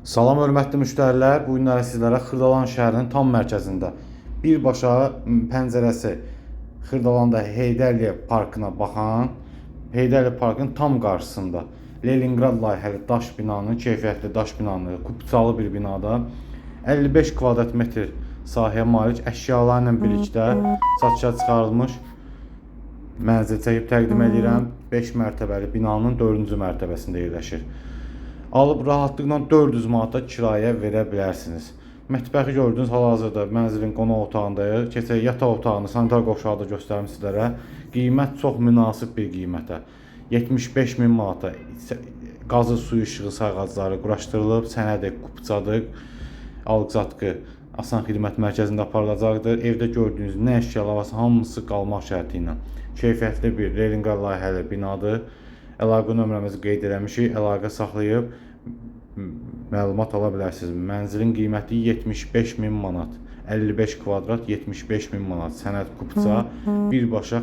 Salam hörmətli müştərilər, bu günləri sizlərə Xırdalan şəhərinin tam mərkəzində birbaşa pəncərəsi Xırdalanda Heydərliyev parkına baxan, Heydərliyev parkın tam qarşısında Leningrad layihəli daş binanın, keyfiyyətli daş binanı, kubçalı bir binada 55 kvadrat metr sahəyə malik əşyalarla birlikdə satışa çıxarılmış mənzil çəkib təqdim edirəm. 5 mərtəbəli binanın 4-cü mərtəbəsində yerləşir. Alıb rahatlıqla 400 manata kirayə verə bilərsiniz. Mətbəxi gördüyünüz hal-hazırda mənzilin qonaq otağındayıq. Keçək yataq otağını, sanitar qovşağı da göstərim sizlərə. Qiymət çox münasib bir qiymətə. 75 min manata qazı, suyu, işığı, sayğacları quraşdırılıb, sənədi, kupçadır, alqı-satqı Asan Xidmət Mərkəzində aparılacaqdır. Evdə gördüyünüz nə əşyalar varsa hamısı qalmaq şərti ilə. Keyfiyyətli bir Leningrad layihəli binadır. Əlaqə nömrəmizi qeyd eləmişik, əlaqə saxlayıb məlumat ala bilərsiniz. Mənzilin qiyməti 75 min manat, 55 kvadrat 75 min manat, sənəd kupça birbaşa